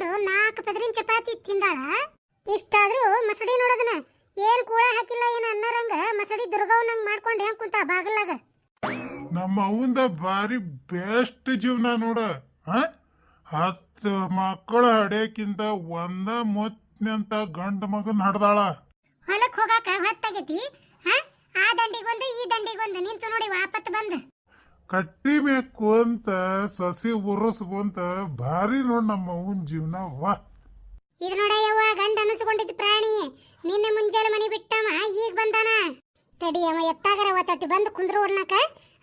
ತಗೊಂಡು 4 ಪದರಿನ ಚಪಾತಿ ತಿಂದಾಳ. ಇಷ್ಟಾದ್ರೂ ಮಸಡಿ ನೋಡೋದನ ಏನ್ ಕೂಳ ಹಾಕಿಲ್ಲ ಏನ ಅನ್ನರಂಗ ಮಸಡಿ ದುರ್ಗವ್ನಂಗ್ ಮಾಡ್ಕೊಂಡು ಹೆಂಗ್ ಕುಂತ ಬಾಗಲಾಗ. ನಮ್ಮ ಅವಂದ ಬಾರಿ ಬೆಸ್ಟ್ ಜೀವನ ನೋಡ. 10 ಮಕ್ಕಳ ಹಡೆಯಕ್ಕಿಂತ ಒಂದ ಮುಚ್ನಂತ ಗಂಡ ಮಗನ್ ಹಡ್ದಾಳ. ಹೊಲಕ್ ಹೋಗಾಕ ಹೊತ್ತಾಗೈತಿ. ಆ ದಂಡಿಗೊಂದು ಈ ದಂಡಿಗೊಂದು ನಿಂತು ನೋಡಿ ವಾಪತ್ ಬಂದ. ಕಟ್ಟಿ ಮ್ಯಾಕ್ ಕುಂತ ಸಸಿ ಉರ್ಸ್ಕೊಂತ ಭಾರಿ ನೋಡ್ ನಮ್ಮ ಅವನ್ ಜೀವನ. ವಾ ಇದು ನೋಡಯ್ಯವ್ವ ಗಂಡ ಅನಿಸ್ಕೊಂಡಿದ್ದ ಪ್ರಾಣಿ. ನಿನ್ನೆ ಮುಂಜಾನೆ ಮನಿ ಬಿಟ್ಟವ ಈಗ ಬಂದಾನ. ತಡಿ ಅವ ಎತ್ತಾಗರ ಒತ್ತಟ್ಟಿ ಬಂದು ಕುಂದ್ರು ಉರ್ನಕ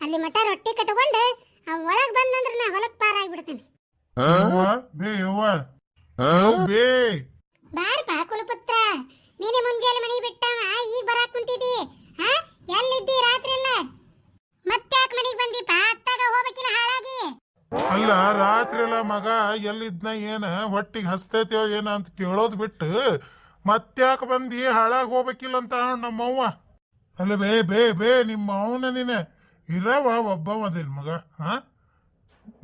ಅಲ್ಲಿ ಮಠ ರೊಟ್ಟಿ ಕಟ್ಕೊಂಡು ಅವ ಒಳಗ್ ಬಂದಂದ್ರ ನಾ ಹೊಲಕ್ ಪಾರ ಆಗ್ಬಿಡ್ತೇನೆ. ಬೇ ಬಾರಪ್ಪ ಕುಲಪುತ್ರ, ನೀನೆ ಮುಂಜಾನೆ ಮನಿ ಬಿಟ್ಟವ ಈಗ ಬರಾಕ್ ಕುಂತಿದಿ. ಎಲ್ಲಿದ್ದಿ ರಾತ್ರಿ ಎಲ್ಲ? ಮತ್ತ್ಯಾಕ್ ಮನಿಗ್ ಬಂದಿಪ್ಪ? ಅತ್ತಾಗ ಹೋಗ್ಬೇಕಿಲ್ಲ ಹಾಳಾಗಿ. ಅಲ್ಲ ರಾತ್ರಿ ಎಲ್ಲ ಮಗ ಎಲ್ಲಿದ್ನ ಏನ ಹೊಟ್ಟಿಗೆ ಹಸ್ತೈತೋ ಏನ ಅಂತ ಕೇಳೋದ್ ಬಿಟ್ಟು ಮತ್ತ್ಯಾಕ ಬಂದಿ ಹಾಳಾಗಿ ಹೋಗ್ಬೇಕಿಲ್ಲ ಅಂತ ನಮ್ಮವ್ವ. ಅಲ್ಲ ಬೇ ಬೇ ಬೇ ನಿಮ್ಮ ಅವನ ನೀನೆ ಇರವ ಒಬ್ಬವದೇನ್ ಮಗ.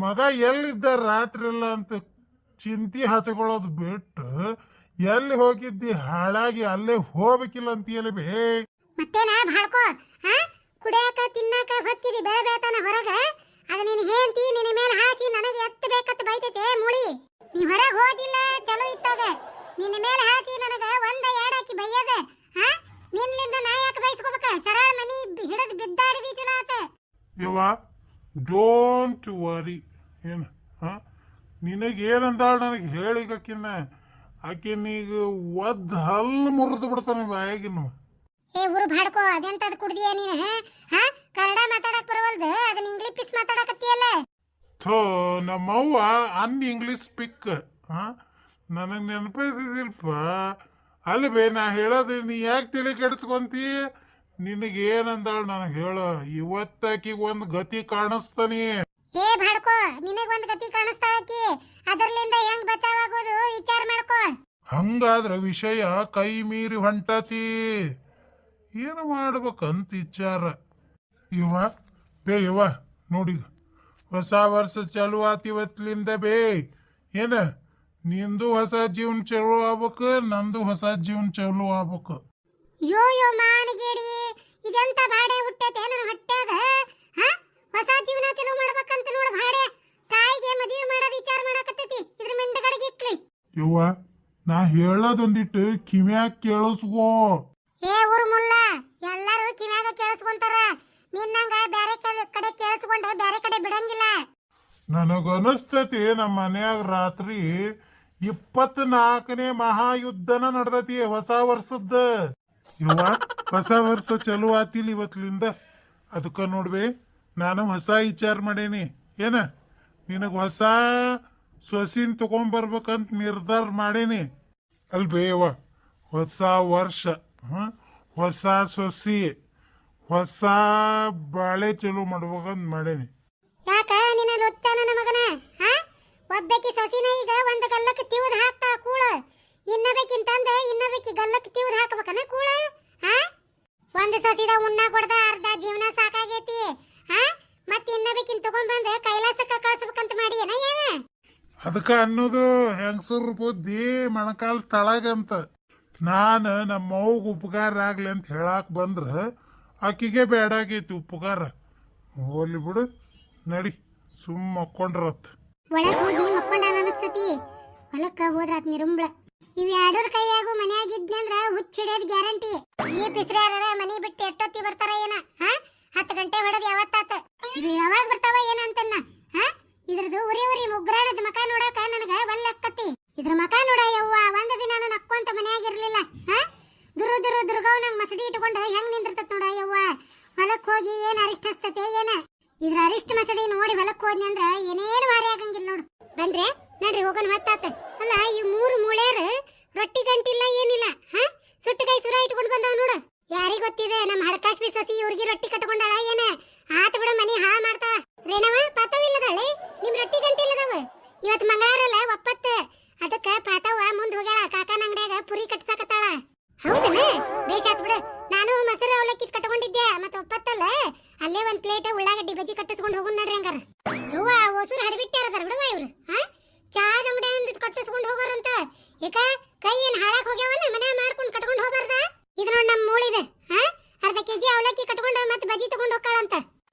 ಮಗ ಎಲ್ಲಿದ್ದ ರಾತ್ರಿ ಎಲ್ಲ ಅಂತ ಚಿಂತಿ ಹಚ್ಕೊಳ್ಳೋದು ಬಿಟ್ಟು ಎಲ್ಲಿ ಹೋಗಿದ್ದಿ ಹಾಳಾಗಿ ಅಲ್ಲೇ ಹೋಗ್ಬೇಕಿಲ್ಲ ಅಂತೀಯಲ್ಲ ಬೇ. ಮತ್ತೇನ ಭಾಳ್ಕೋ? ಕುಡಿಯಾಕ ತಿನ್ನಾಕ ಹೊಕ್ಕಿದಿ ಬೆಳೆ ಬೇತಾನ ಹೊರಗ. ಅದ ನಿನ್ ಹೇಂತಿ ನಿನ್ನ ಮೇಲೆ ಹಾಸಿ ನನಗೆ ಎತ್ತಬೇಕತ್ತ ಬೈತೈತೆ ಮುಳಿ. ನೀ ಹೊರಗೆ ಹೋದಿಲ್ಲ ಚಲೋ ಇತ್ತಾಗ ನಿನ್ನ ಮೇಲೆ ಹಾಸಿ ನನಗ ಒಂದ ಎರಡಾಕಿ ಬೈಯದ. ನಿನ್ಲಿಂದ ನಾ ಯಾಕೆ ಬೈಸ್ಕೋಬೇಕ? ಸರಳ ಮನಿ ಹಿಡಿದು ಬಿದ್ದಾಡಿದಿ ಚಲೋ ಆತ. ಯವ್ವ ಡೋಂಟ್ ವರಿ. ಏನು ನಿನಗೇನಂದಾಳ ನನಗೆ ಹೇಳಿಗಕ್ಕಿನ್ನ ಆಕಿನೀಗ ಒದ್ದು ಹಲ್ಲು ಮುರಿದು ಬಿಡ್ತಾನೆ ಬಾಯಾಗಿನ್ನು. ಏ ಊರು ಭಾಡ್ಕೋ, ಅದೆಂತದ್ ಕುಡ್ದಿಯ ನೀನು? ಕನ್ನಡ ಮಾತಾಡಕ್ ಬರವಲ್ದು, ಅದನ್ನ ಇಂಗ್ಲಿಷ್ ಮಾತಾಡಕತ್ತೀಯಲ್ಲ. ಥೋ ನಮ್ಮವ್ವ ಇಂಗ್ಲಿಷ್ ಸ್ಪೀಕ್. ನನಗೆ ನೆನಪಿದಿಲ್ಪ. ಅಲ್ಲಿ ಬೇ ನಾ ಹೇಳೋದು ನೀ ಯಾಕೆ ತಲೆ ಕೆಡಿಸ್ಕೊಂತಿ? ನಿನಗೇನಂದಾಳ ನನಗೆ ಹೇಳು. ಇವತ್ತಾಕಿಗೆ ಒಂದು ಗತಿ ಕಾಣಿಸ್ತಾನೆ. ಏ ಭಾಡ್ಕೋ, ನಿನಗ್ ಒಂದು ಗತಿ ಕಾಣಿಸ್ತಾಳಕಿ. ಅದರ್ಲಿಂದ ಹೆಂಗ್ ಬಚಾವಾಗೋದು ವಿಚಾರ ಮಾಡ್ಕೋ. ಹಂಗಾದ್ರ ವಿಷಯ ಕೈ ಮೀರಿ ಹೊಂಟತಿ. ಏನು ಮಾಡ್ಬೇಕಂತ ವಿಚಾರ. ಯವ್ವ ನೋಡಿ ಹೊಸ ವರ್ಷ ಚಲೋ ಆತಿವತ್ಲಿಂದ ಬೇ. ಏನ ನಿಂದು ಹೊಸ ಜೀವನ ಚಲೋ ಆಗ್ಬೇಕು, ನಂದು ಹೊಸ ಜೀವನ ಚಲೋ ಆಗ್ಬೇಕು. ಯೋ ಯೋ ಮಾನಗೇಡಿ, ಇದೆಂತ ಬಾಡೆ ಹುಟ್ಟೈತೆ ನನ್ನ ಹೊಟ್ಟ್ಯಾಗ. ಹೊಸ ಜೀವನ ಚಲೋ ಮಾಡ್ಬೇಕಂತ ನೋಡ ಬಾಡೆ. ತಾಯಿಗೆ ಮದುವೆ ಮಾಡೋದು ವಿಚಾರ ಮಾಡಕತ್ತೈತಿ. ಇದ್ರ ಮಿಂಡಗಡಿಗೆ ಇಕ್ಲಿ. ಯವ್ವ ನಾ ಹೇಳೋದೊಂದಿಟ್ಟು ಕಿವ್ಯಾಗ ಕೇಳಿಸ್ಕೋ. ಏ ಊರ್ ಮುಲ್ಲ, ಎಲ್ಲಾರು ಕಿವ್ಯಾಗ ಕೇಳಿಸ್ಕೊಂತಾರ. ನಿನ್ನಂಗ ಬ್ಯಾರೆ ಕಡೆ ಕೇಳಿಸ್ಕೊಂಡ ಬ್ಯಾರೆ ಕಡೆ ಬಿಡಂಗಿಲ್ಲ. ನನಗನಿಸ್ತತಿ ನಮ್ಮ ಮನ್ಯಾಗ ರಾತ್ರಿ 24ನೇ ಮಹಾಯುದ್ಧನ ನಡ್ದತಿ ಹೊಸ ವರ್ಷದ. ಯವ್ವ ಹೊಸ ವರ್ಷ ಚಲೋ ಆತಿಲ್ಲ ಇವತ್ಲಿಂದ. ಅದಕ್ಕ ನೋಡ್ಬೇ ನಾನು ಹೊಸ ವಿಚಾರ ಮಾಡೇನಿ. ಏನ ನಿನಗ ಹೊಸ ಸೊಸಿನ್ ತಗೊಂಡ್ಬರ್ಬೇಕಂತ ನಿರ್ಧಾರ ಮಾಡೇನಿ. ಅಲ್ಬೇ ಯವ್ವ ಹೊಸ ವರ್ಷ, ಹೊಸ ಸೊಸಿ, ಹೊಸ ಬಾಳೆ ಚಲೋ ಮಾಡ್ಬೇಕಂತ ಮಾಡೇನಿ. ಯಾಕ ನಿನ್ನ ರೊಚ್ಚ ನನ್ನ ಮಗನ? ಒಬ್ಬಾಕಿ ಸೊಸಿನ ಈಗ ಒಂದು ಗಲ್ಲಕ್ಕೆ ತಿವಿದು ಹಾಕ್ತಾಳ ಕೂಳ. ಇನ್ನೊಬ್ಬಾಕಿಂತಂದ ಇನ್ನೊಬ್ಬಾಕಿ ಗಲ್ಲಕ್ಕೆ ತಿವಿದು ಹಾಕಬೇಕನ ಕೂಳ? ಒಂದು ಸೊಸಿದ ಉಣ್ಣ ಕೊಡ್ದ ಅರ್ಧ ಜೀವನ ಸಾಕಾಗೈತಿ. ಮತ್ತ ಇನ್ನೊಬ್ಬಾಕಿನ ತಗೊಂಡ್ಬಂದ ಕೈಲಾಸಕ್ಕ ಕಳ್ಸ್ಬೇಕಂತ ಮಾಡಿ ಏನ ಏನ? ಅದಕ್ಕ ಅನ್ನೋದು ಹೆಂಗಸರು ಬುದ್ಧಿ ಮೊಣಕಾಲ್ ತಳಗಂತ. ನಾನು ನಮ್ಮವ್ಗ ಉಪಕಾರ ಆಗ್ಲಿ ಅಂತ ಹೇಳಾಕ್ ಬಂದ್ರ ಆಕಿಗೆ ಬೇಡಾಗೈತಿ ಉಪಕಾರ. ಹೋಗ್ಲಿ ಬಿಡು, ನಡಿ ಸುಮ್ಮ ಮಕ್ಕೊಂಡ್ರತ್. ಒಳಗ್ ಹೋಗಿ ಮಕ್ಕೊಂಡ ಅನಿಸ್ತತಿ. ಹೊಲಕ್ಕ ಹೋದ್ರಾತ್ ನಿರುಂಬ್ಳ. ಇವ್ ಎರಡೂರ್ ಕೈಯಾಗೂ ಮನ್ಯಾಗಿದ್ನಂದ್ರ ಹುಚ್ಚಿಡಿಯೋದ್ ಗ್ಯಾರಂಟಿ. ಈ ಪಿಸ್ರ್ಯಾರ ಮನಿ ಬಿಟ್ಟು ಎಷ್ಟೊತ್ತಿ ಬರ್ತಾರ ಏನ? 10 ಗಂಟೆ ಹೊಡೆದ್ ಯಾವತ್ತಾತ? ಇವ್ ಯಾವಾಗ ಬರ್ತಾವ ಏನ ಅಂತನ್ನ? ಇದ್ರದ್ದು ಉರಿ ಉರಿ ಮುಗ್ರಾಣದ ಮಕ ನೋಡಾಕ ನನಗ ಒಲ್ಲಕ್ಕತಿ. ಇದ್ರ ಮಕ ನೋಡ ಯವ್ವ, ಒಂದ ದಿನ ನಾನು ನಕ್ಕೊಂತ ಮನ್ಯಾಗಿರ್ಲಿಲ್ಲ. ದುರ್ಗವ್ನಂಗ್ ಮಸಡಿ ಇಟ್ಕೊಂಡ ಹೆಂಗ್ ನಿಂದಿರ್ತತ್ ನೋಡ ಯವ್ವ. ಹೊಲಕ್ ಹೋಗಿ ಏನ್ ಅರಿಷ್ಟ ಹಸ್ತತೆ ಏನ? ಇದ್ರ ಅರಿಷ್ಟ ಮಸಡಿ ನೋಡಿ ಹೊಲಕ್ ಹೋದ್ನಿ ಅಂದ್ರ ಏನೇನು ಭಾರಿ ಆಗಂಗಿಲ್ಲ ನೋಡು. ಬಂದ್ರೆ ನಡ್ರಿ ಹೋಗೋಣ ಹೊತ್ತಾತ. ಅಲ್ಲ ಈ 3 ಮೂಳ್ಯಾರ ರೊಟ್ಟಿ ಗಂಟಿಲ್ಲ ಏನಿಲ್ಲ. ಸುಟ್ಟು ಕೈ ಸುರ ಇಟ್ಕೊಂಡ್ ಬಂದಾವ ನೋಡು. ಯಾರಿಗ ಗೊತ್ತಿದೆ ನಮ್ಮ ಹಡಕಾಶ್ಮಿ ಸಸಿ ಇವ್ರಿಗೆ ರೊಟ್ಟಿ ಕಟ್ಕೊಂಡಾಳ ಏನ? ಆತ ಬಿಡ ಮನಿ ಹಾಳ ಮಾಡ್ತಾಳ. ರೇಣವ ಪಾತವಿಲ್ಲದಾಳೆ, ನಿಮ್ ರೊಟ್ಟಿ ಗಂಟಿಲ್ಲದವ. ಇವತ್ ಮಂಗಳಾರಲ್ಲ ಒಪ್ಪತ್ತ. ಅದಕ್ಕ ಪಾತವ್ವ ಮುಂದ್ ಹೋಗ್ಯಾಳ ಕಾಕನ ಅಂಗಡ್ಯಾಗ ಪುರಿ ಕಟ್ಸಾಕತ್ತಾಳ. ಹೌದನ? ಬೇಷಾತ್ ಬಿಡು. ನಾನು ಮೊಸರು ಅವಲಕ್ಕಿ ಕಟ್ಕೊಂಡಿದ್ದೆ. ಮತ್ತ ಒಪ್ಪತ್ತಲ್ಲ ಅಲ್ಲೇ ಒಂದ್ ಪ್ಲೇಟ್ ಉಳ್ಳಾಗಡ್ಡಿ ಬಜ್ಜಿ ಕಟ್ಟಿಸ್ಕೊಂಡು ಹೋಗುನ್ ನಡ್ರಿ ಹಂಗಾರ. ಯವ್ವ ಹೊಸೂರು ಹಡಬಿಟ್ಟಾರದಾರ ಬಿಡುವ ಇವ್ರು. ಚಾದ ಅಂಗಡಿ ಕಟ್ಟಿಸ್ಕೊಂಡು ಹೋಗೋರ. ಮೂಳಿದೆ ಹಾ ಅರ್ಧ ಕೆಜಿ ಅವಲಕ್ಕಿ ಕಟ್ಕೊಂಡು ಮತ್ತೆ ಬಜಿ ತಗೊಂಡ್ ಹೋಗ್ತಾಳಂತ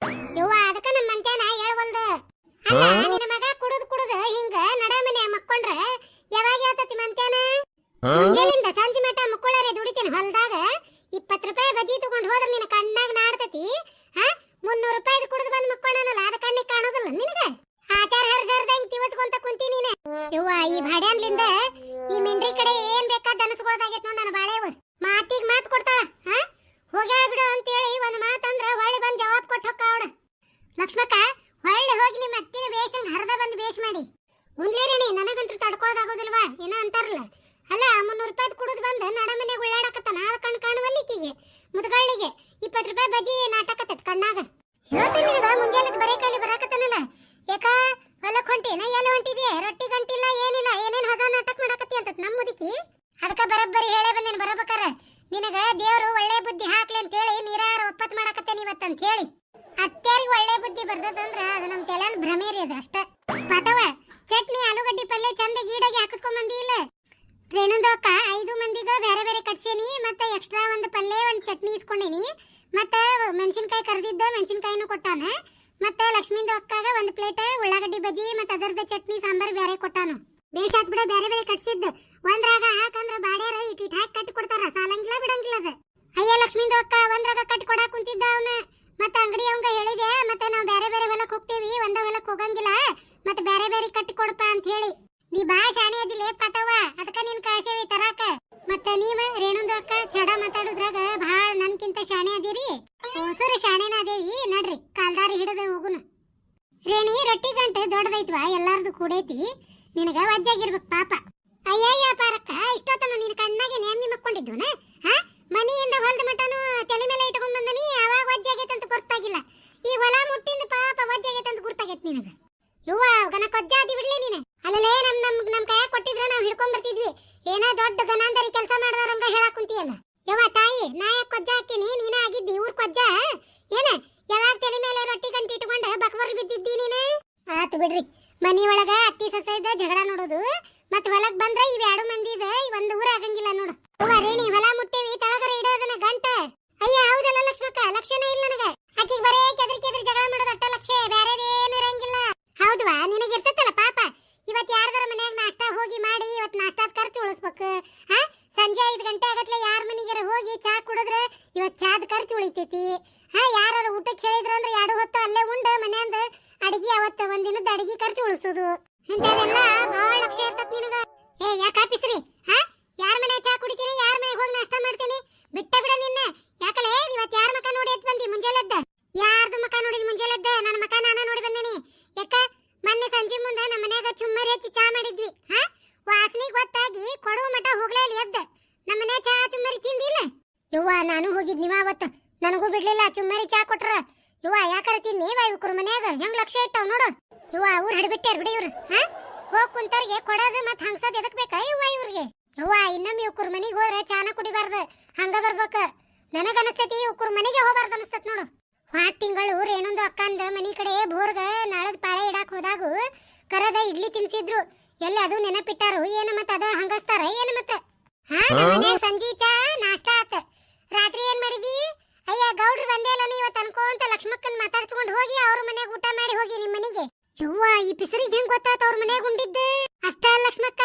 ಯವ್ವ ಅದಕ್ಕ ನಮ್ಮ ಮಂತ್ಯಾನ ಹೇಳ್ವಲ್ದ ಅಲ್ಲ ನಿನ್ನ ಮಗ ಕುಡುದು ಹಿಂಗ ನಡ ಮನೆ ಮಕ್ಕೊಂಡ್ರ ಯಾವಾಗ ಹೇಳ್ತತಿ ಮಂತ್ಯಾನ ಮುಂಜಾನಿಂದ ಸಂಜೆ ಮಟ ಮಕ್ಕಳಾರೆ ದುಡಿತೇನೆ ಹೊಲದಾಗ 20 ರೂಪಾಯಿ ಬಜಿ ತಗೊಂಡ್ ಹೋದ್ರ ನಿನ್ನ ಕಣ್ಣಾಗ ನಾಡ್ತತಿ ಹಾ 300 ರೂಪಾಯಿ ಕುಡಿದು ಬಂದ್ ಮಕ್ಕೊಂಡನಲ್ಲ ಅದ ಕಣ್ಣಿಗೆ ಕಾಣೋದಿಲ್ಲ ನಿನಗ ಆಚಾರ ಹರ್ದಂಗ್ ತಿವಸ್ಕೊಂತ ಕುಂತಿ ನೀನೆ ಯವ್ವ ಈ ಭಾಡ್ಯಾನ್ಲಿಂದ ಈ ಮಿಂಡ್ರಿ ಕಡೆ ಏನ್ ಬೇಕಾದ ಅನಸ್ಕೊಳ್ದಾಗೈತ್ ನೋಡ್ ನನ್ನ ಬಾಳೆವ ಮಾತಿಗೆ ಮಾತು ಕೊಡ್ತಾಳ ಹಾ ಹೋಗ್ಯಾಳ ಬಿಡು ಅಂತೇಳಿ ಒಂದ್ ಮಾತಂದ್ರ ಹೊಳ್ಳಿ ಬಂದ್ ಜವಾಬ್ ಕೊಟ್ಟು ಹೊಕ್ಕಾವಡ ಲಕ್ಷ್ಮಕ್ಕ ಹೊಳ್ಳಿ ಹೋಗಿ ನಿಮ್ಮ ಅತ್ತಿನ ಬೇಷಂಗ್ ಹರ್ದ ಬಂದ್ ಬೇಷ್ ಮಾಡಿ ಉಂಡ್ಲೇರೇಣಿ ನನಗಂತೂ ತಡ್ಕೊಳ್ಳೋದಾಗೋದಿಲ್ವಾ ಏನ ಅಂತಾರಲ್ಲ ಅಲ್ಲ 300 ರೂಪಾಯಿ ಕುಡಿದು ಬಂದು ನಡ ಮನೆಗೆ ಉಳ್ಳಾಡಕತ್ತಾನ ಅದ ಕಣ್ ಕಾಣುವಲ್ಲಿಕ್ಕಿಗೆ ಮುದ್ಗಳ್ಳಿಗೆ 20 ರೂಪಾಯಿ ಬಜಿ ನಾಟಕತ್ತದ ಕಣ್ಣಾಗ ಹೇಳ್ತೀನಿ ನಿನಗ ಮುಂಜಾನೆ ಬರೇ ಕೈಲಿ ಬರಾಕತ್ತಾನಲ್ಲ ಯಾಕ ಹೊಲಕ್ ಹೊಂಟೇನ ಎಲ್ಲ ಹೊಂಟಿದ್ಯಾ ರೊಟ್ಟಿ ಗಂಟಿಲ್ಲ ಏನಿಲ್ಲ ಏನೇನ್ ಹೊಸ ನಾಟಕ ಮಾಡಕತ್ತಿ ಅಂತ ನಮ್ಮ ಮುದುಕಿ ಅದಕ್ಕ ಬರಬ್ಬರಿ ಹೇಳೇ ಬಂದೇನಿ ಬರಬೇಕಾರ ನಿನಗ ದೇವ್ರು ಒಳ್ಳೆ ಬುದ್ಧಿ ಹಾಕ್ಲಿ ಅಂತ ಹೇಳಿ ನೀರಾರ ಒಪ್ಪತ್ ಮಾಡಕತ್ತೇನಿ ಇವತ್ತಂತ ಹೇಳಿ ಅತ್ಯಾರಿಗೆ ಒಳ್ಳೆ ಬುದ್ಧಿ ಬರ್ತದಂದ್ರ ಅದು ನಮ್ ತೆಲನ್ ಭ್ರಮೇರಿ ಅದ ಅಷ್ಟ ಪಾತವ ಚಟ್ನಿ ಆಲೂಗಡ್ಡಿ ಪಲ್ಯ ಚಂದ ಗೀಡಾಗಿ ಹಾಕಿಸ್ಕೊಂಡ್ ಬಂದಿ ಇಲ್ಲ ರೇಣುಂದು ಅಕ್ಕ 5 ಮಂದಿಗ ಬೇರೆ ಬೇರೆ ಕಟ್ಸೇನಿ ಮತ್ತೆ ಎಕ್ಸ್ಟ್ರಾ ಒಂದು ಪಲ್ಯ ಒಂದು ಚಟ್ನಿ ಇಸ್ಕೊಂಡೇನಿ ಮತ್ತೆ ಮೆಣಸಿನಕಾಯಿ ಕರ್ದಿದ್ದ ಮೆಣಸಿನಕಾಯಿನೂ ಕೊಟ್ಟಾನ ಮತ್ತೆ ಲಕ್ಷ್ಮಿಂದು ಅಕ್ಕಾಗ ಒಂದು ಪ್ಲೇಟ್ ಉಳ್ಳಾಗಡ್ಡಿ ಬಜಿ ಮತ್ತೆ ಅದರದ ಚಟ್ನಿ ಸಾಂಬಾರ್ ಬೇರೆ ಕೊಟ್ಟಾನು ಬೇಷಾತ್ ಬಿಡ ಬೇರೆ ಬೇರೆ ಕಟ್ಸಿದ್ದ ಒಂದ್ರಾಗ ಹಾಕಂದ್ರ ಬಾಡ್ಯಾರ ಇಟ್ ಹಾಕಿ ಕಟ್ಟಿ ಕೊಡ್ತಾರ ಸಾಲಂಗಿಲ್ಲ ಬಿಡಂಗಿಲ್ಲ ಅದ ಅಯ್ಯ ಲಕ್ಷ್ಮಿಂದು ಅಕ್ಕ ಒಂದ್ರಾಗ ಕಟ್ಟಿ ಕೊಡಾಕ್ ಕುಂತಿದ್ದ ಅವನ ಮತ್ತೆ ಅಂಗಡಿ ಅವಂಗ ಹೇಳಿದೆ ಮತ್ತೆ ನಾವು ಬೇರೆ ಬೇರೆ ಹೊಲಕ್ ಹೋಗ್ತೇವಿ ಒಂದ ಹೊಲಕ್ ಹೋಗಂಗಿಲ್ಲ ಮತ್ತೆ ಬೇರೆ ಬೇರೆ ಕಟ್ಟಿ ಕೊಡಪ್ಪ ಅಂತ ಹೇಳಿ ನೀ ಬಾ ಶಾಣೆ ಅದಿಲ್ಲ ಪತವ ಅದಕ್ಕ ನಿನ್ ಕಾಶೇವಿ ತರಾಕ ಮತ್ತೆ ನೀವ ರೇಣುಂದು ಅಕ್ಕ ಚಡ ಮಾತಾಡುದ್ರಾಗ ಬಹಳ ನನ್ಕಿಂತ ಶಾಣೆ ಅದಿರಿ ಹೊಸರು ಶಾಣೆನ ಅದೇವಿ ನಡ್ರಿ ಕಾಲ್ದಾರಿ ಹಿಡದ ಹೋಗುನ ರೇಣಿ ರೊಟ್ಟಿ ಗಂಟೆ ದೊಡ್ಡದೈತ್ವಾ ಎಲ್ಲಾರ್ದು ಕೂಡೈತಿ ನಿನಗ ವಜ್ಜಾಗಿರ್ಬೇಕು ಪಾಪ ಅಯ್ಯಯ್ಯ ಪಾರಕ್ಕ ಇಷ್ಟೊತ್ತನ ನಿನ್ ಕಣ್ಣಾಗೆ ನೇಮಿ ಮಕ್ಕೊಂಡಿದ್ವನ ಹಾ ಮನಿಯಿಂದ ಹೊಲದ ಮಟನು ತಲೆ ಮೇಲೆ ಇಟ್ಕೊಂಡ್ ಬಂದನಿ ಯಾವಾಗ ವಜ್ಜಾಗೈತಂತ ಗೊತ್ತಾಗಿಲ್ಲ ಈ ಹೊಲ ಮುಟ್ಟಿಂದ ಪಾಪ ವಜ್ಜಾಗೈತಂತ ಗುರ್ತಾಗೈತ್ ನಿನಗ ಯವ್ವ ಗನ ಕೊಜ್ಜಾದಿ ಬಿಡ್ಲಿ ನೀನೆ ಅಲ್ಲಲೇ ನಮ್ ಕೈಯಾಗ ಕೊಟ್ಟಿದ್ರ ನಾವ್ ಹಿಡ್ಕೊಂಡ್ ಬರ್ತಿದ್ವಿ ಏನೋ ದೊಡ್ಡ ಗನಾಂದರಿ ಕೆಲಸ ಮಾಡ್ದಾರಂಗ ಹೇಳಾಕ್ ಕುಂತಿಯಲ್ಲ ಯವ್ವ ತಾಯಿ ನಾ ಯಾಕೆ ಕೊಜ್ಜಾ ಹಾಕಿನಿ ನೀನ ಆಗಿದ್ದಿ ಊರ್ ಕೊಜ್ಜಾ ಏನ ಯಾವಾಗ ತಲೆ ಮೇಲೆ ರೊಟ್ಟಿ ಗಂಟಿ ಇಟ್ಕೊಂಡ ಬಕವರ್ ಬಿದ್ದಿದ್ದಿ ನೀನು ಆತು ಬಿಡ್ರಿ ಮನಿ ಒಳಗ ಅತ್ತಿ ಸೊಸೆದ ಜಗಳ ನೋಡೋದು ಮತ್ ಹೊಲಕ್ ಬಂದ್ರ ಇವ್ 2 ಮಂದಿದ ಒಂದ್ ಊರ ಆಗಂಗಿಲ್ಲ ನೋಡು ಅವ್ವ ರೇಣಿ ಹೊಲ ಮುಟ್ಟೇವಿ ತಳಗರ ಇಡೋದನ್ನ ಗಂಟ ಅಯ್ಯ ಹೌದಲ್ಲ ಲಕ್ಷ್ಮಕ್ಕ ಲಕ್ಷಣ ಇಲ್ಲ ನನಗ ಆಕಿಗ್ ಬರೇ ಕೆದ್ರಿ ಜಗಳ ಮಾಡೋದು ಅಟ್ಟ ಲಕ್ಷ ಬೇರೆದೇನು ಇರಂಗಿಲ್ಲ ಹೌದವಾ ನಿನಗೆ ಇರ್ತೈತಲ್ಲ ಪಾಪ ಇವತ್ ಯಾರ್ದಾರ ಮನ್ಯಾಗ ನಾಷ್ಟಾ ಹೋಗಿ ಮಾಡಿ ಇವತ್ ನಾಷ್ಟಾದ ಖರ್ಚು ಉಳಿಸ್ಬೇಕು ಹಾ ಸಂಜೆ 5 ಗಂಟೆ ಆಗತ್ಲೆ ಯಾರ ಮನಿಗಾರ ಹೋಗಿ ಚಾ ಕುಡಿದ್ರೆ ಇವತ್ ಚಾದ ಖರ್ಚು ಉಳಿತೈತಿ ಹಾ ಯಾರು ಊಟಕ್ಕೆ ಹೇಳಿದ್ರ ಅಂದ್ರೆ 2 ಹೊತ್ತು ಅಲ್ಲೇ ಉಂಡ ಮನ್ಯಾಂದ ಅಡಿಗೆ ಅವತ್ತ ಒಂದಿನದ ಅಡಿಗೆ ಖರ್ಚು ಉಳಿಸೋದು ಇಂಥದೆಲ್ಲ ಬಹಳ ಲಕ್ಷ ಇರ್ತತ್ ನಿನಗ ಏ ಯಾಕ ಆಪಿಸ್ರಿ ಹಾ ಯಾರ ಮನೆ ಚಾ ಕುಡಿತೀನಿ ಯಾರ ಮನೆಗೆ ಹೋಗಿ ನಾಷ್ಟಾ ಮಾಡ್ತೀನಿ ಬಿಟ್ಟ ಬಿಡ ನಿನ್ನ ಯಾಕಲೆ ಇವತ್ ಯಾರ ಮಕ ನೋಡಿ ಎತ್ ಬಂದಿ ಮುಂಜಾನೆದ್ದ ಯಾರ್ದು ಮಕ ನೋಡಿ ಮುಂಜಾನೆದ್ದ ನನ್ನ ಮಕ ನಾನ ನೋಡಿ ಬಂದೇನಿ ಯಾಕ ಮೊನ್ನೆ ಸಂಜೆ ಮುಂದೆ ನಮ್ಮ ಮನ್ಯಾಗ ಚುಮ್ಮರಿ ಹಚ್ಚಿ ಚಾ ಮಾಡಿದ್ವಿ ಹಾ ವಾಸನಿಗೆ ಗೊತ್ತಾಗಿ ಕೊಡುವ ಮಠ ಹೋಗ್ಲೇ ಇಲ್ಲ ಎದ್ದ ನಮ್ಮ ಮನೆ ಚಾ ಚುಮ್ಮರಿ ತಿಂದಿಲ್ಲ ಯವ್ವ ನಾನು ಹೋಗಿದ್ನಿವ ಅವತ್ತ ನನಗೂ ಬಿಡ್ಲಿಲ್ಲ ಚುಮ್ಮರಿ ಚಾ ಕೊಟ್ರ ಯವ್ವ ಯಾಕಾರ ತಿನ್ನಿ ಇವ್ರ ಮನ್ಯಾಗ ಹೆಂಗ್ ಲಕ್ಷ ಇಟ್ಟಾವ್ ನೋಡು ಯವ್ವ ಊರ್ ಹಡಬಿಟ್ಟಾರ ಬಿಡಿ ಇವ್ರು ಹಾ ಹೋಗ್ ಕುಂತವ್ರಿಗೆ ಕೊಡೋದು ಮತ್ ಹಂಗಸದ್ ಎದಕ್ ಬೇಕಾ ಯವ್ವ ಇವ್ರಿಗೆ ಯವ್ವ ಇನ್ನೊಮ್ಮೆ ಇವ್ರ ಮನಿಗೆ ಹೋದ್ರೆ ಚಾನ ಕುಡಿಬಾರ್ದು ಹಂಗ ಬರ್ಬೇಕ ನನಗ ಅನಸ್ತೈತಿ ಇವ್ರ ಮನೆಗೆ ಹೋಗ್ಬಾರ್ದು ಅನಸ್ತತ್ ನೋಡು 4 ತಿಂಗಳು ರೇಣುಂದು ಅಕ್ಕಂದ ಮನಿ ಕಡೆ ಬೋರ್ಗ ನಾಳದ ಪಾಳೆ ಇಡಾಕ್ ಹೋದಾಗು ಕರದ ಇಡ್ಲಿ ತಿನ್ಸಿದ್ರು ಎಲ್ಲಿ ಅದು ನೆನಪಿಟ್ಟಾರು ಏನ ಮತ್ತ ಅದ ಹಂಗಸ್ತಾರ ಏನ ಮತ್ತ ಹಾ ಸಂಜೆ ಚಾ ನಾಷ್ಟಾ ಆತ ರಾತ್ರಿ ಏನ್ ಮಾಡಿದಿ ಅಯ್ಯ ಗೌಡ್ರು ಬಂದೇ ಇಲ್ಲ ಇವತ್ತು ಅನ್ಕೋಂತ ಲಕ್ಷ್ಮಕ್ಕನ್ ಮಾತಾಡ್ಸ್ಕೊಂಡು ಹೋಗಿ ಅವ್ರ ಮನೆಗೆ ಊಟ ಮಾಡಿ ಹೋಗಿ ನಿಮ್ ಮನೆಗೆ ಯವ್ವ ಈ ಪಿಸರಿಗೆ ಹೆಂಗ್ ಗೊತ್ತಾತ ಅವ್ರ ಮನೆಗೆ ಉಂಡಿದ್ದು ಅಷ್ಟ ಲಕ್ಷ್ಮಕ್ಕ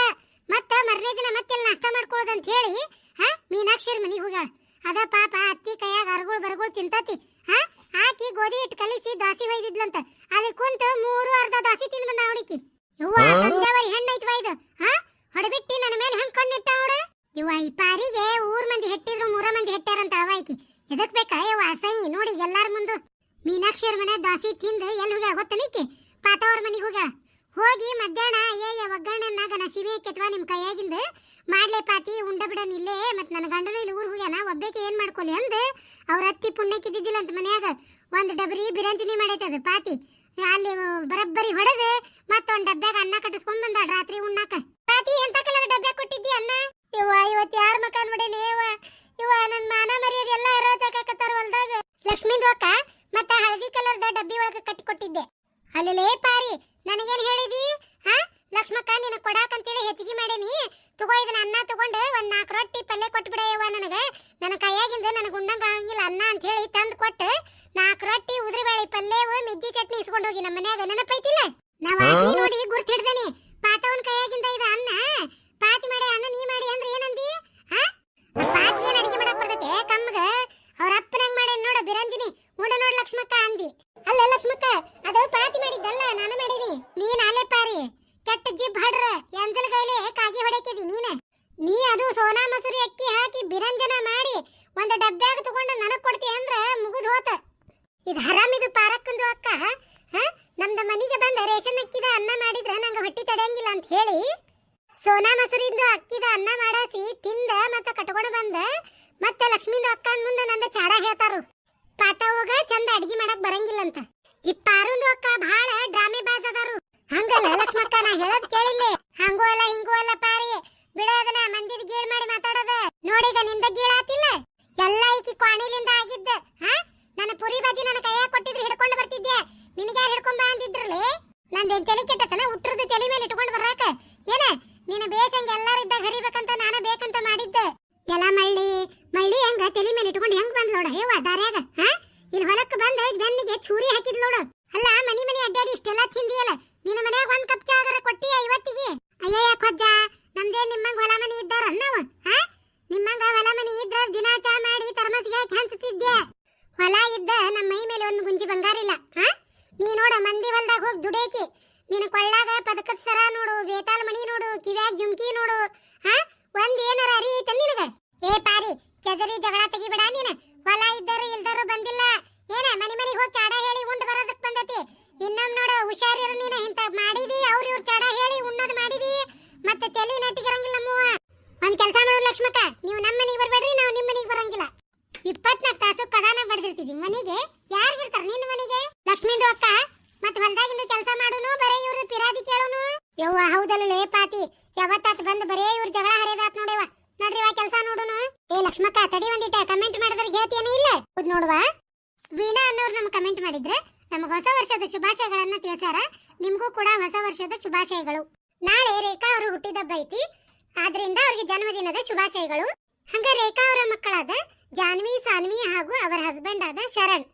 ಮತ್ತ ಮರನೇ ದಿನ ಮತ್ತೆ ನಾಷ್ಟಾ ಮಾಡ್ಕೊಳ್ಳೋದಂತ ಹೇಳಿ ಹಾ ಮೀನಾಕ್ಷಿಯರ್ ಮನೆಗೆ ಹೋಗ್ಯಾಳ ಅದ ಪಾಪ ಅತ್ತಿ ಕೈಯಾಗ ಅರ್ಗುಳು ಬರಗುಳು ತಿಂತತಿ ಹಾ ಹಾಕಿ ಗೋಧಿ ಹಿಟ್ಟು ಕಲಿಸಿ ದಾಸಿ ಒಯ್ದಿದ್ಲಂತ ಅಲ್ಲಿ ಕುಂತ 3 ಅರ್ಧ ದಾಸಿ ತಿನ್ ಬಂದ ಅವಳಿಕಿ ಯವ್ವ ತಂಜಾವರಿ ಹೆಣ್ಣೈತ್ವ ಇದು ಹಾ ಹೊಡಬಿಟ್ಟಿ ನನ್ನ ಮೇಲೆ ಹೆಂಗ್ ಕಣ್ಣಿಟ್ಟ ಅವಳು ಯವ್ವ ಈ ಪಾರಿಗೆ ಊರ್ ಮಂದಿ ಹೆಟ್ಟಿದ್ರು 3 ಮಂದಿ ಹೆಟ್ಟಾರಂತ ಅವಾಯ್ಕಿ ಎದಕ್ ಬೇಕಾ ಯವ್ವ ಅಸಹ್ಯ ನೋಡಿ ಎಲ್ಲಾರ ಮುಂದು ಮೀನಾಕ್ಷಿಯರ್ ಮನೆ ದಾಸಿ ತಿಂದು ಎಲ್ಲಿ ಹೋಗ್ಯಾಳ ಗೊತ್ತನಿಕ್ಕಿ ಪಾತವ್ರ ಮನೆಗೆ ಹೋಗ್ಯಾಳ ಹೋಗಿ ಮಧ್ಯಾಹ್ನ ಅಯ್ಯ ಒಗ್ಗರಣೆನಾಗ ನಸಿಬೆ ಕೆತ್ವಾ ನಿಮ್ ಕೈಯಾಗಿಂದ ಮಾಡ್ಲೆ ಪಾತಿ ಉಂಡ ಬಿಡನ್ ಇಲ್ಲೇ ಮತ್ ನನ್ನ ಗಂಡನು ಇಲ್ಲಿ ಊರ್ ಹೋಗ್ಯಾನ ಒಬ್ಬೇಕೆ ಏನ್ ಮಾಡ್ಕೊಲಿ ಅಂದ್ ಅವ್ರ ಅತ್ತಿ ಪುಣ್ಯಕ್ಕಿದ್ದಿಲ್ಲ ಅಂತ ಮನ್ಯಾಗ ಒಂದ್ ಡಬರಿ ಬಿರಂಜನಿ ಮಾಡೈತದ ಪಾತಿ ಅಲ್ಲಿ ಬರಬ್ಬರಿ ಹೊಡೆದು ಮತ್ತೊಂದ್ ಡಬ್ಬ್ಯಾಗ ಅನ್ನ ಕಟ್ಟಿಸ್ಕೊಂಡ್ ಬಂದಾಳ ರಾತ್ರಿ ಉಣ್ಣಾಕ ಪಾತಿ ಎಂತ ಕಲರ್ ಡಬ್ಬೆ ಕೊಟ್ಟಿದ್ದಿ ಅನ್ನ ಇವ ಇವತ್ ಯಾರ ಮಕ ನೋಡೇನಿ ಇವ ನನ್ ಮಾನ ಮರ್ಯಾದೆ ಎಲ್ಲ ರೋಜಾಕತ್ತಾರ ಹೊಲ್ದಾಗ ಲಕ್ಷ್ಮೀಂದು ಅಕ್ಕ ಮತ್ತ ಹಳದಿ ಕಲರ್ದ ಡಬ್ಬಿ ಒಳಗ ಕಟ್ಟಿ ಕೊಟ್ಟಿದ್ದೆ ಅಲ್ಲೇ ಪಾರಿ ನನಗೇನ್ ಹೇಳಿದಿ ಹಾ ಲಕ್ಷ್ಮಕ್ಕ ನಿನ ಕೊಡಾಕಂತೇಳಿ ಹೆಚ್ಚಿಗೆ ಮಾಡೇನಿ ತಗೋ ಇದನ್ನ ಅನ್ನ ತಗೊಂಡು ಒಂದ್ 4 ರೊಟ್ಟಿ ಪಲ್ಯ ಕೊಟ್ಬಿಡಯ್ಯವ್ವ ನನಗ. ನನ್ನ ಕೈಯಾಗಿಂದ ನನಗೆ ಉಣ್ಣಂಗ ಆಗಂಗಿಲ್ಲ ಅನ್ನ ಅಂತ ಹೇಳಿ ತಂದು ಕೊಟ್ಟು 4 ರೊಟ್ಟಿ ಉದ್ರಿಬೇಳೆ ಪಲ್ಯವು ಮಿಜ್ಜಿ ಚಟ್ನಿ ಇಸ್ಕೊಂಡು ಹೋಗಿ ನಮ್ಮ ಮನ್ಯಾಗ ನೆನಪೈತಿಲ್ಲ. ನಾವ್ ಆಸೆ ನೋಡಿ ಗುರ್ತು ಹಿಡ್ದೇನಿ. ಪಾತವನ್ ಕೈಯಾಗಿಂದ ಇದು ಅನ್ನ ಪಾತಿ ಮಾಡಿ ಅನ್ನ ನೀ ಮಾಡಿ ಅಂದ್ರೆ ಏನಂದಿ? ಪಾತಿ ಏನ್ ಅಡಿಗೆ ಮಾಡಕ್ ಬರ್ತೈತೆ ಕಮ್ಮಗ? ಅವ್ರ ಅಪ್ಪನಂಗ್ ಮಾಡಿ ನೋಡ ಬಿರಂಜಿನಿ ಉಂಡ ನೋಡ್ ಲಕ್ಷ್ಮಕ್ಕ ಅಂದಿ. ಅಲ್ಲ ಲಕ್ಷ್ಮಕ್ಕ, ಅದು ಪಾತಿ ಮಾಡಿದ್ದಲ್ಲ, ನಾನು ಮಾಡೀನಿ. ನೀನ್ ಅಲೆ ಪಾರಿ ಕೆಟ್ಟ ಜಿಬ್ ಹಡ್ರ ಎಂಜಲ್ ಗೈಲೆ ಕಾಗಿ ಹೊಡಕಿದಿ ನೀ ಅದು ಸೋನಾ ಮಸೂರಿ ಅಕ್ಕಿ ಹಾಕಿ ಬಿರಂಜನ ಮಾಡಿ ಒಂದ್ ಡಬ್ಬ್ಯಾಗ ತಗೊಂಡು ನನಗ್ ಕೊಡ್ತಿ ಅಂದ್ರ ಮುಗಿದ್ ಹೋತ. ಇದು ಹರಾಮಿದು ಪಾರಕ್ಕಂದು ಅಕ್ಕ. ನಮ್ದ ಮನಿಗೆ ಬಂದ ರೇಷನ್ ಅಕ್ಕಿದ ಅನ್ನ ಮಾಡಿದ್ರ ನಂಗ ಹೊಟ್ಟಿ ತಡೆಯಂಗಿಲ್ಲ ಅಂತ ಹೇಳಿ ಸೋನಾ ಮಸೂರಿಂದ ಅಕ್ಕಿದ ಅನ್ನ ಮಾಡಾಸಿ ತಿಂದ ಮತ್ತ ಕಟ್ಕೊಂಡು ಬಂದ ಮತ್ತೆ ಲಕ್ಷ್ಮಿಂದು ಅಕ್ಕನ ಮುಂದೆ ನಂದ ಚಾಡ ಹೇಳ್ತಾರು. ಪಾತವ್ಗ ಚಂದ ಅಡಿಗೆ ಮಾಡಕ್ ಬರಂಗಿಲ್ಲ ಅಂತ. ಈ ಪಾರುಂದು ಅಕ್ಕ ಬಹಳ ಡ್ರಾಮೆ ಬಾಜ್ ಅದಾರು. ಹಂಗಲ್ಲ ಲಕ್ಷ್ಮಕ್ಕ, ನಾ ಹೇಳೋದ್ ಕೇಳಿಲ್ಲ. ಹಂಗೂ ಅಲ್ಲ ಹಿಂಗೂ ಅಲ್ಲ ಪಾರಿ, ಬಿಡೋದನ್ನ ಮಂದಿದ ಗೀಳ್ ಮಾಡಿ ಮಾತಾಡೋದ. ನೋಡಿಗ ನಿಂದ ಗೀಳಾತಿಲ್ಲ, ಎಲ್ಲ ಈಕಿ ಕ್ವಾಣಿಲಿಂದ ಆಗಿದ್ದ. ನನ್ನ ಪುರಿ ಬಾಜಿ ನನ್ನ ಕೈಯಾಗ ಕೊಟ್ಟಿದ್ರೆ ಹಿಡ್ಕೊಂಡು ಬರ್ತಿದ್ದೆ. ನಿನಗ್ಯಾರು ಹಿಡ್ಕೊಂಡ್ ಬಾ ಅಂದಿದ್ರಲ್ಲ? ನಂದೇನ್ ತಲೆ ಕೆಟ್ಟತನ ಉಟ್ರದ್ದು ತಲೆ ಮೇಲೆ ಇಟ್ಕೊಂಡು ಬರಾಕ? ಏನ ನೀನು ಬೇಸಂಗ ಎಲ್ಲಾರಿದ್ದಾಗ ಹರಿಬೇಕಂತ ನಾನ ಬೇಕಂತ ಮಾಡಿದ್ದೆ. ಎಲ್ಲ ಮಳ್ಳಿ ಮಳ್ಳಿ ಹಂಗ ತಲೆ ಮೇಲೆ ಇಟ್ಕೊಂಡು ಹೆಂಗ್ ಬಂದ್ ನೋಡ ಹೇವ ದಾರ್ಯಾಗ. ಇಲ್ಲಿ ಹೊಲಕ್ಕೆ ಬಂದ ಬೆನ್ನಿಗೆ ಚೂರಿ ಹಾಕಿದ್ ನೋಡು. ಅಲ್ಲ ಮನಿ ಅಡ್ಡಾಡಿ ಇಷ್ಟೆಲ್ಲ ತಿಂದಿಯಲ್ಲ, ನಿನ್ನ ಮನ್ಯಾಗ ಒಂದ್ ಕಪ್ ಚಾಗರ ಕೊಟ್ಟಿಯ ಇವತ್ತಿಗೆ? ಅಯ್ಯಯ್ಯ ಕೊಜ್ಜ, ನಮ್ದೇ ನಿಮ್ಮಂಗ ಹೊಲ ಮನಿ ಇದ್ದಾರ ನಾವು? ನಿಮ್ಮಂಗ ಹೊಲ ಮನಿ ಇದ್ರ ದಿನಾ ಚಾ ಮಾಡಿ ತರ್ಮಸಿಗೆ ಹಾಕಿ ಹಂಚ್ತಿದ್ದೆ. ಹೊಲ ಇದ್ದ ನಮ್ಮ ಮೈ ಮೇಲೆ ಒಂದು ಗುಂಜಿ ಬಂಗಾರಿಲ್ಲ. ನೀ ನೋಡ ಮಂದಿ ಹೊಲ್ದಾಗ ಹೋಗಿ ದುಡೇಕಿ. ನಿನ್ನ ಕೊಳ್ಳಾಗ ಪದಕದ ಸರ ನೋಡು, ಬೇತಾಲ್ ಮಣಿ ನೋಡು, ಕಿವ್ಯಾಗ ಜುಮ್ಕಿ ನೋಡು. ಒಂದ್ ಏನಾರ ಅರಿಯಿತ ನಿನಗ? ಏ ಪಾರಿ, ಕೆದರಿ ಜಗಳ ತೆಗಿಬೇಡ ನೀನ. ಹೊಲ ಇದ್ದರು ಇಲ್ದರು ಬಂದಿಲ್ಲ. ಏನ ಮನಿಗೆ ಹೋಗಿ ಚಾಡ ಹೇಳಿ ಉಂಡ್ ಬರೋದಕ್ ಬಂದತಿ. ಇನ್ನೊಮ್ಮೆ ನೋಡು ಹುಷಾರಿರ ನೀನ. ಇಂತ ಮಾಡಿದಿ ಅವ್ರ ಇವ್ರ ಚಾಡ ಹೇಳಿ ಉಣ್ಣದ್ ಮಾಡಿದಿ ಮತ್ತೆ ತಲೆ ನೆಟ್ಟಿಗಿರಂಗಿಲ್ಲ ನಮ್ಮವ್ವ. ಒಂದ್ ಕೆಲಸ ಮಾಡು ಲಕ್ಷ್ಮಕ್ಕ, ನೀವು ನಮ್ಮ ಮನಿಗೆ ಬರ್ಬೇಡ್ರಿ, ನಾವು ನಿಮ್ಮ ಮನಿಗೆ ಬರಂಗಿಲ್ಲ. 24 ತಾಸು ಕದಾನ ಬಡ್ದಿರ್ತಿದ್ವಿ. ಮನಿಗೆ ಯಾರು ಬಿಡ್ತಾರ ನಿನ್ನ ಮನಿಗೆ? ಲಕ್ಷ್ಮಿಂದು ಅಕ್ಕ ಮತ್ ಹೊಲ್ದಾಗಿಂದ ಕೆಲಸ ಮಾಡುನು ಬರೇ ಇವ್ರ ಪಿರಾದಿ ಕೇಳುನು. ಯವ್ವ ಹೌದಲ್ಲೇ ಪಾತಿ, ಯಾವತ್ತಾತ್ ಬಂದ್ ಬರೇ ಇವ್ರ ಜಗಳ ಹರಿದಾತ್ ನೋಡಿವ. ನೋಡ್ರಿವ ಕೆಲಸ ನೋಡುನು. ಏ ಲಕ್ಷ್ಮಕ್ಕ ತಡಿ ಒಂದಿಟ ಕಮೆಂಟ್ ಮಾಡಿದ್ರೆ ಹೇಳ್ತೇನೆ ಇಲ್ಲ? ಹೌದ್ ನೋಡುವ. ವೀಣಾ ಅನ್ನೋರು ನಮ್ಗೆ ಕಮೆಂಟ್ ಮಾಡಿದ್ರೆ ನಮಗ ಹೊಸ ವರ್ಷದ ಶುಭಾಶಯಗಳನ್ನ ತಿಳಿಸಾರ. ನಿಮ್ಗೂ ಕೂಡ ಹೊಸ ವರ್ಷದ ಶುಭಾಶಯಗಳು. ನಾಳೆ ರೇಖಾ ಅವರು ಹುಟ್ಟಿದಬ್ಬ ಐತಿ, ಆದ್ರಿಂದ ಅವ್ರಿಗೆ ಜನ್ಮದಿನದ ಶುಭಾಶಯಗಳು. ಹಂಗ ರೇಖಾ ಅವರ ಮಕ್ಕಳಾದ ಜಾನ್ವಿ, ಸಾನ್ವಿ ಹಾಗೂ ಅವರ ಹಸ್ಬೆಂಡ್ ಆದ ಶರಣ್,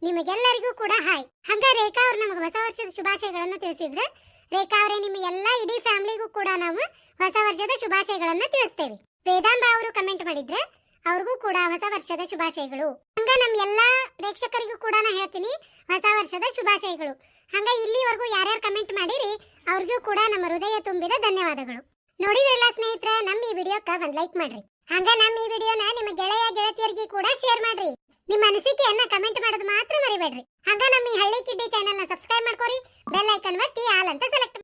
ನಿಮಗೆಲ್ಲರಿಗೂ ಕೂಡ ಹಾಯ್. ಹಂಗ ರೇಖಾ ಅವ್ರು ನಮಗೆ ಹೊಸ ವರ್ಷದ ಶುಭಾಶಯಗಳನ್ನ ತಿಳಿಸಿದ್ರೆ, ರೇಖಾ ಅವರೇ ನಿಮ್ಮ ಎಲ್ಲಾ ಇಡೀ ಫ್ಯಾಮಿಲಿಗೂ ಕೂಡ ನಾವು ಹೊಸ ವರ್ಷದ ಶುಭಾಶಯಗಳನ್ನ ತಿಳಿಸ್ತೇವೆ. ವೇದಾಂಬ ಅವರು ಕಮೆಂಟ್ ಮಾಡಿದ್ರೆ ಅವ್ರಿಗೂ ಕೂಡ ಹೊಸ ವರ್ಷದ ಶುಭಾಶಯಗಳು. ಹಂಗ ನಮ್ ಎಲ್ಲಾ ಪ್ರೇಕ್ಷಕರಿಗೂ ಕೂಡ ನಾ ಹೇಳ್ತೀನಿ ಹೊಸ ವರ್ಷದ ಶುಭಾಶಯಗಳು. ಹಂಗ ಇಲ್ಲಿವರೆಗೂ ಯಾರ್ಯಾರು ಕಮೆಂಟ್ ಮಾಡಿರಿ ಅವ್ರಿಗೂ ಕೂಡ ನಮ್ಮ ಹೃದಯ ತುಂಬಿದ ಧನ್ಯವಾದಗಳು. ನೋಡಿದ್ರಲ್ಲ ಸ್ನೇಹಿತರೆ, ನಮ್ಮ ಈ ವಿಡಿಯೋಕ್ಕ ಒಂದ್ ಲೈಕ್ ಮಾಡ್ರಿ. ಹಂಗ ನಮ್ಮ ಈ ವಿಡಿಯೋನ ನಿಮ್ಮ ಗೆಳೆಯ ಗೆಳತಿಯರಿಗೆ ಕೂಡ ಶೇರ್ ಮಾಡ್ರಿ. ನಿಮ್ಮ ಅನಿಸಿಕೆಯನ್ನ ಕಮೆಂಟ್ ಮಾಡೋದು ಮಾತ್ರ ಮರಿಬೇಡ್ರಿ. ಹಂಗ ನಮ್ಮ ಈ ಹಳ್ಳಿ ಕಿಡ್ಡಿ ಚಾನೆಲ್ ನ ಸಬ್ಸ್ಕ್ರೈಬ್ ಮಾಡ್ಕೊರಿ. ಬೆಲ್ ಐಕನ್ ಒತ್ತಿ ಆಲ್ ಅಂತ ಸೆಲೆಕ್ಟ್